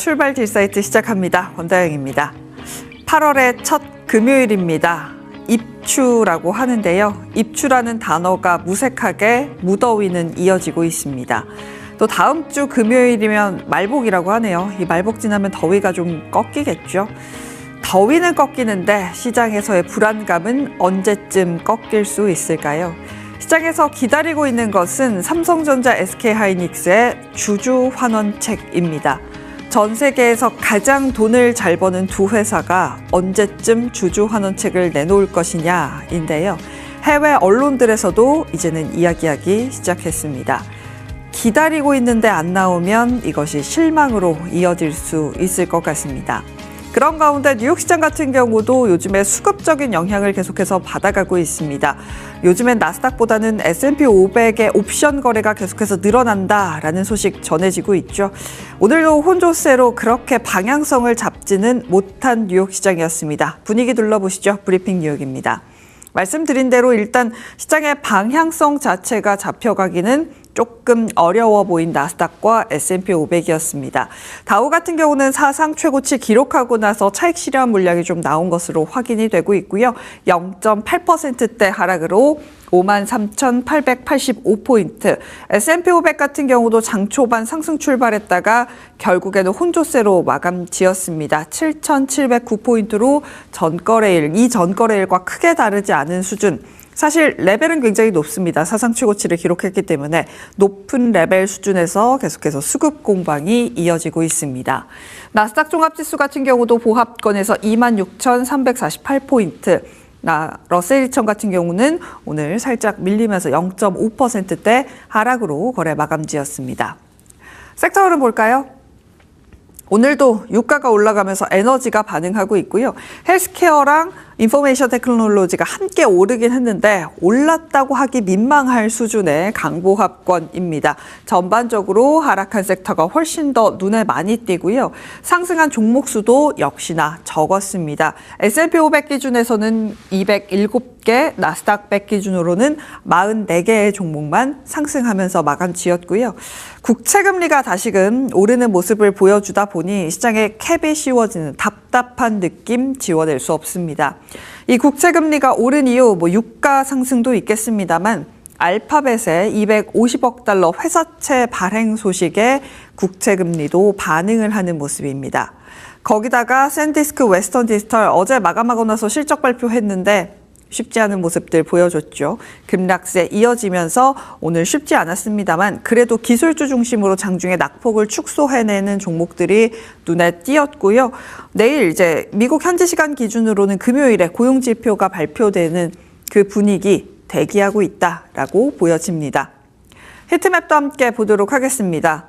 출발 딜사이트 시작합니다. 권다영입니다. 8월의 첫 금요일입니다. 입추라고 하는데요. 입추라는 단어가 무색하게 무더위는 이어지고 있습니다. 또 다음 주 금요일이면 말복이라고 하네요. 이 말복 지나면 더위가 좀 꺾이겠죠. 더위는 꺾이는데 시장에서의 불안감은 언제쯤 꺾일 수 있을까요? 시장에서 기다리고 있는 것은 삼성전자, SK하이닉스의 주주 환원책입니다. 전 세계에서 가장 돈을 잘 버는 두 회사가 언제쯤 주주 환원책을 내놓을 것이냐인데요. 해외 언론들에서도 이제는 이야기하기 시작했습니다. 기다리고 있는데 안 나오면 이것이 실망으로 이어질 수 있을 것 같습니다. 그런 가운데 뉴욕 시장 같은 경우도 요즘에 수급적인 영향을 계속해서 받아가고 있습니다. 요즘엔 나스닥보다는 S&P 500의 옵션 거래가 계속해서 늘어난다라는 소식 전해지고 있죠. 오늘도 혼조세로 그렇게 방향성을 잡지는 못한 뉴욕 시장이었습니다. 분위기 둘러보시죠. 브리핑 뉴욕입니다. 말씀드린 대로 일단 시장의 방향성 자체가 잡혀가기는 조금 어려워 보인 나스닥과 S&P 500이었습니다. 다우 같은 경우는 사상 최고치 기록하고 나서 차익 실현 물량이 좀 나온 것으로 확인이 되고 있고요. 0.8%대 하락으로 53,885포인트. S&P 500 같은 경우도 장 초반 상승 출발했다가 결국에는 혼조세로 마감 지었습니다. 7,709포인트로 전거래일, 이 전거래일과 크게 다르지 않은 수준. 사실 레벨은 굉장히 높습니다. 사상 최고치를 기록했기 때문에 높은 레벨 수준에서 계속해서 수급 공방이 이어지고 있습니다. 나스닥 종합지수 같은 경우도 보합권에서 26,348포인트. 러셀 2000 같은 경우는 오늘 살짝 밀리면서 0.5%대 하락으로 거래 마감지었습니다. 섹터 흐름 볼까요? 오늘도 유가가 올라가면서 에너지가 반응하고 있고요. 헬스케어랑 인포메이션 테크놀로지가 함께 오르긴 했는데 올랐다고 하기 민망할 수준의 강보합권입니다. 전반적으로 하락한 섹터가 훨씬 더 눈에 많이 띄고요. 상승한 종목 수도 역시나 적었습니다. S&P 500 기준에서는 207개, 나스닥 100 기준으로는 44개의 종목만 상승하면서 마감 지었고요. 국채금리가 다시금 오르는 모습을 보여주다 보니 시장에 캡이 씌워지는 답답한 느낌 지워낼 수 없습니다. 이 국채금리가 오른 이유 유가 상승도 있겠습니다만 알파벳의 250억 달러 회사채 발행 소식에 국채금리도 반응을 하는 모습입니다. 거기다가 샌디스크 웨스턴 디지털 어제 마감하고 나서 실적 발표했는데 쉽지 않은 모습들 보여줬죠. 급락세 이어지면서 오늘 쉽지 않았습니다만 그래도 기술주 중심으로 장중에 낙폭을 축소해내는 종목들이 눈에 띄었고요. 내일 이제 미국 현지 시간 기준으로는 금요일에 고용지표가 발표되는 그 분위기 대기하고 있다라고 보여집니다. 히트맵도 함께 보도록 하겠습니다.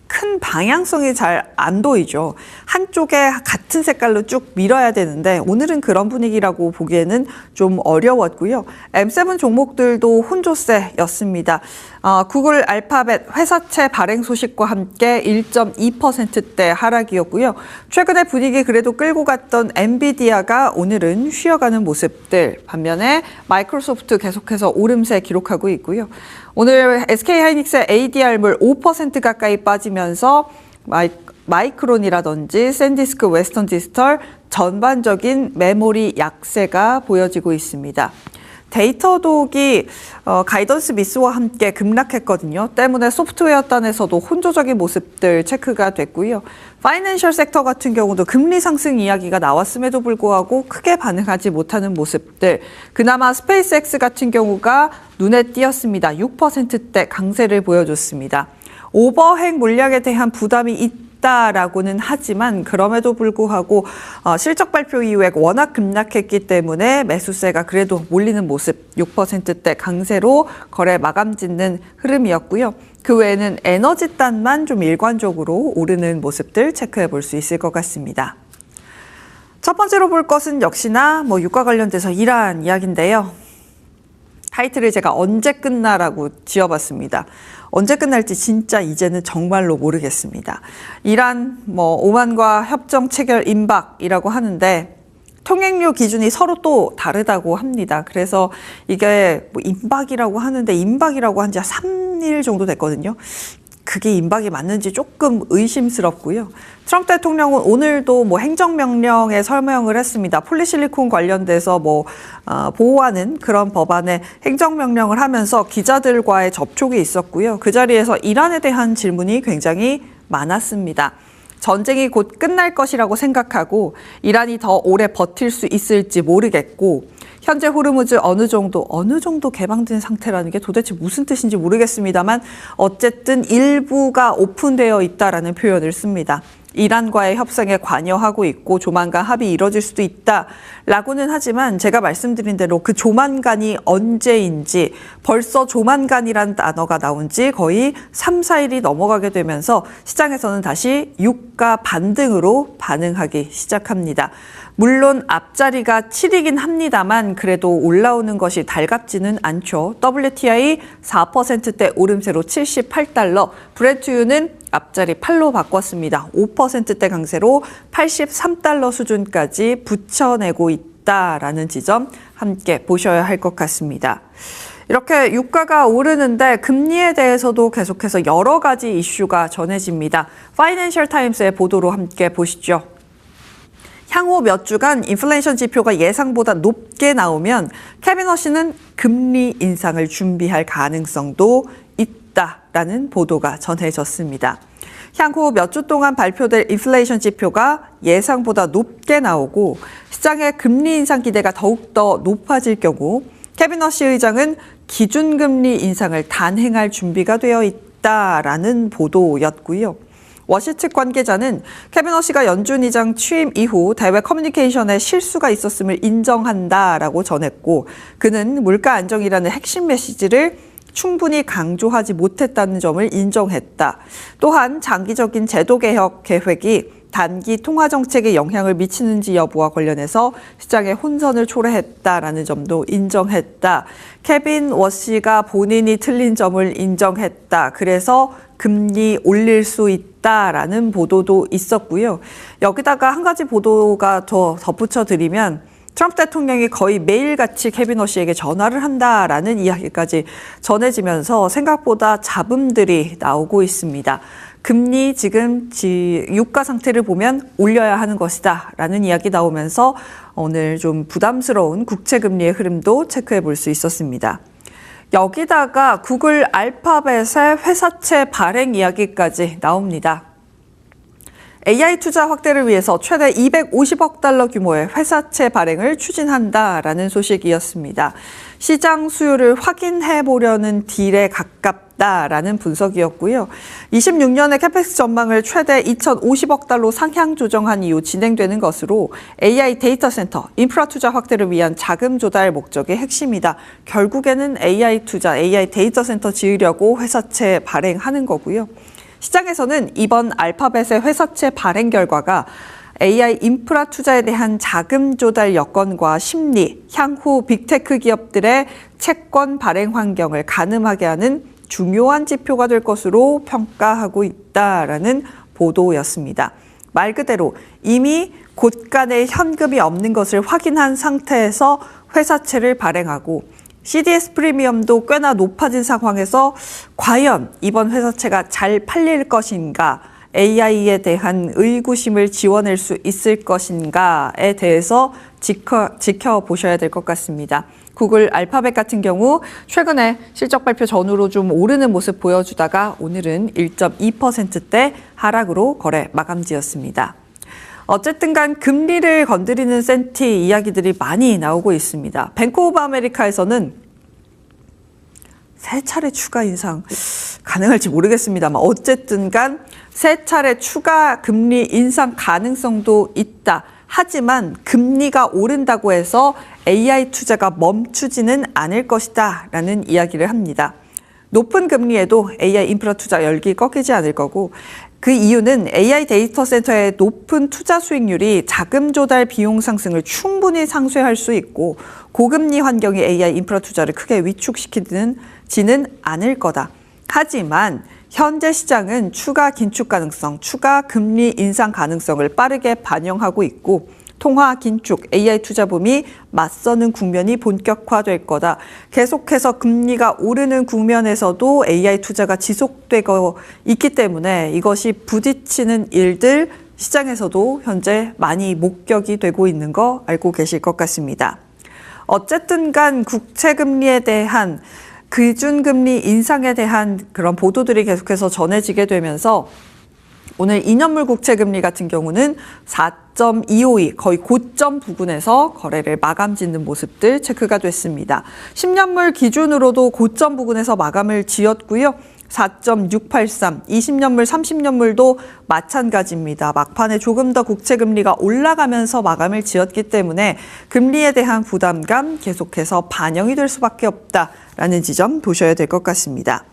큰 방향성이 잘 안 보이죠. 한쪽에 같은 색깔로 쭉 밀어야 되는데 오늘은 그런 분위기라고 보기에는 좀 어려웠고요. M7 종목들도 혼조세였습니다. 구글 알파벳 회사채 발행 소식과 함께 1.2%대 하락이었고요. 최근에 분위기 그래도 끌고 갔던 엔비디아가 오늘은 쉬어가는 모습들. 반면에 마이크로소프트 계속해서 오름세 기록하고 있고요. 오늘 SK하이닉스의 ADR물 5% 가까이 빠지면서 마이크론이라든지 샌디스크 웨스턴 디지털 전반적인 메모리 약세가 보여지고 있습니다. 데이터독이 가이던스 미스와 함께 급락했거든요. 때문에 소프트웨어 단에서도 혼조적인 모습들 체크가 됐고요. 파이낸셜 섹터 같은 경우도 금리 상승 이야기가 나왔음에도 불구하고 크게 반응하지 못하는 모습들. 그나마 스페이스X 같은 경우가 눈에 띄었습니다. 6%대 강세를 보여줬습니다. 오버행 물량에 대한 부담이 있다라고는 하지만 그럼에도 불구하고 실적 발표 이후에 워낙 급락했기 때문에 매수세가 그래도 몰리는 모습 6%대 강세로 거래 마감 짓는 흐름이었고요. 그 외에는 에너지단만 좀 일관적으로 오르는 모습들 체크해 볼 수 있을 것 같습니다. 첫 번째로 볼 것은 역시나 유가 관련돼서 이러한 이야기인데요. 타이틀을 제가 언제 끝나라고 지어봤습니다. 언제 끝날지 진짜 이제는 정말로 모르겠습니다. 이란 오만과 협정 체결 임박이라고 하는데 통행료 기준이 서로 또 다르다고 합니다. 그래서 이게 임박이라고 하는데 임박이라고 한 지 3일 정도 됐거든요. 그게 임박이 맞는지 조금 의심스럽고요. 트럼프 대통령은 오늘도 행정명령에 서명을 했습니다. 폴리실리콘 관련돼서 보호하는 그런 법안에 행정명령을 하면서 기자들과의 접촉이 있었고요. 그 자리에서 이란에 대한 질문이 굉장히 많았습니다. 전쟁이 곧 끝날 것이라고 생각하고 이란이 더 오래 버틸 수 있을지 모르겠고 현재 호르무즈 어느 정도 개방된 상태라는 게 도대체 무슨 뜻인지 모르겠습니다만 어쨌든 일부가 오픈되어 있다라는 표현을 씁니다. 이란과의 협상에 관여하고 있고 조만간 합의 이뤄질 수도 있다라고는 하지만 제가 말씀드린 대로 그 조만간이 언제인지 벌써 조만간이라는 단어가 나온 지 거의 3, 4일이 넘어가게 되면서 시장에서는 다시 유가 반등으로 반응하기 시작합니다. 물론 앞자리가 7이긴 합니다만 그래도 올라오는 것이 달갑지는 않죠. WTI 4%대 오름세로 78달러, 브렌트유는 앞자리 8로 바꿨습니다. 5%대 강세로 83달러 수준까지 붙여내고 있다라는 지점 함께 보셔야 할 것 같습니다. 이렇게 유가가 오르는데 금리에 대해서도 계속해서 여러 가지 이슈가 전해집니다. 파이낸셜 타임스의 보도로 함께 보시죠. 향후 몇 주간 인플레이션 지표가 예상보다 높게 나오면 케빈 워시는 금리 인상을 준비할 가능성도 있다라는 보도가 전해졌습니다. 향후 몇 주 동안 발표될 인플레이션 지표가 예상보다 높게 나오고 시장의 금리 인상 기대가 더욱더 높아질 경우 케빈 워시 의장은 기준금리 인상을 단행할 준비가 되어 있다라는 보도였고요. 워시 측 관계자는 케빈 워시가 연준 의장 취임 이후 대외 커뮤니케이션에 실수가 있었음을 인정한다라고 전했고 그는 물가 안정이라는 핵심 메시지를 충분히 강조하지 못했다는 점을 인정했다. 또한 장기적인 제도개혁 계획이 단기 통화정책에 영향을 미치는지 여부와 관련해서 시장의 혼선을 초래했다라는 점도 인정했다. 케빈 워시가 본인이 틀린 점을 인정했다. 그래서 금리 올릴 수 있다라는 보도도 있었고요. 여기다가 한 가지 보도가 더 덧붙여 드리면 트럼프 대통령이 거의 매일같이 케빈 워시에게 전화를 한다라는 이야기까지 전해지면서 생각보다 잡음들이 나오고 있습니다. 금리 지금 유가 상태를 보면 올려야 하는 것이다 라는 이야기 나오면서 오늘 좀 부담스러운 국채금리의 흐름도 체크해 볼 수 있었습니다. 여기다가 구글 알파벳의 회사채 발행 이야기까지 나옵니다. AI 투자 확대를 위해서 최대 250억 달러 규모의 회사채 발행을 추진한다라는 소식이었습니다. 시장 수요를 확인해 보려는 딜에 가깝다라는 분석이었고요. 26년의 캐펙스 전망을 최대 2,050억 달러 상향 조정한 이후 진행되는 것으로 AI 데이터 센터, 인프라 투자 확대를 위한 자금 조달 목적의 핵심이다. 결국에는 AI 투자, AI 데이터 센터 지으려고 회사채 발행하는 거고요. 시장에서는 이번 알파벳의 회사채 발행 결과가 AI 인프라 투자에 대한 자금 조달 여건과 심리, 향후 빅테크 기업들의 채권 발행 환경을 가늠하게 하는 중요한 지표가 될 것으로 평가하고 있다라는 보도였습니다. 말 그대로 이미 곳간에 현금이 없는 것을 확인한 상태에서 회사채를 발행하고 CDS 프리미엄도 꽤나 높아진 상황에서 과연 이번 회사채가 잘 팔릴 것인가, AI에 대한 의구심을 지워낼 수 있을 것인가에 대해서 지켜보셔야 될 것 같습니다. 구글 알파벳 같은 경우 최근에 실적 발표 전후로 좀 오르는 모습 보여주다가 오늘은 1.2%대 하락으로 거래 마감지었습니다. 어쨌든 간 금리를 건드리는 센티 이야기들이 많이 나오고 있습니다. 뱅크 오브 아메리카에서는 세 차례 추가 인상 가능할지 모르겠습니다만 어쨌든 간 세 차례 추가 금리 인상 가능성도 있다. 하지만 금리가 오른다고 해서 AI 투자가 멈추지는 않을 것이다 라는 이야기를 합니다. 높은 금리에도 AI 인프라 투자 열기 꺾이지 않을 거고 그 이유는 AI 데이터 센터의 높은 투자 수익률이 자금 조달 비용 상승을 충분히 상쇄할 수 있고 고금리 환경이 AI 인프라 투자를 크게 위축시키지는 않을 거다. 하지만 현재 시장은 추가 긴축 가능성, 추가 금리 인상 가능성을 빠르게 반영하고 있고 통화, 긴축, AI 투자붐이 맞서는 국면이 본격화될 거다. 계속해서 금리가 오르는 국면에서도 AI 투자가 지속되고 있기 때문에 이것이 부딪히는 일들 시장에서도 현재 많이 목격이 되고 있는 거 알고 계실 것 같습니다. 어쨌든 간 국채금리에 대한 기준금리 인상에 대한 그런 보도들이 계속해서 전해지게 되면서 오늘 2년물 국채금리 같은 경우는 4.252 거의 고점 부근에서 거래를 마감 짓는 모습들 체크가 됐습니다. 10년물 기준으로도 고점 부근에서 마감을 지었고요. 4.683, 20년물, 30년물도 마찬가지입니다. 막판에 조금 더 국채금리가 올라가면서 마감을 지었기 때문에 금리에 대한 부담감 계속해서 반영이 될 수밖에 없다라는 지점 보셔야 될 것 같습니다.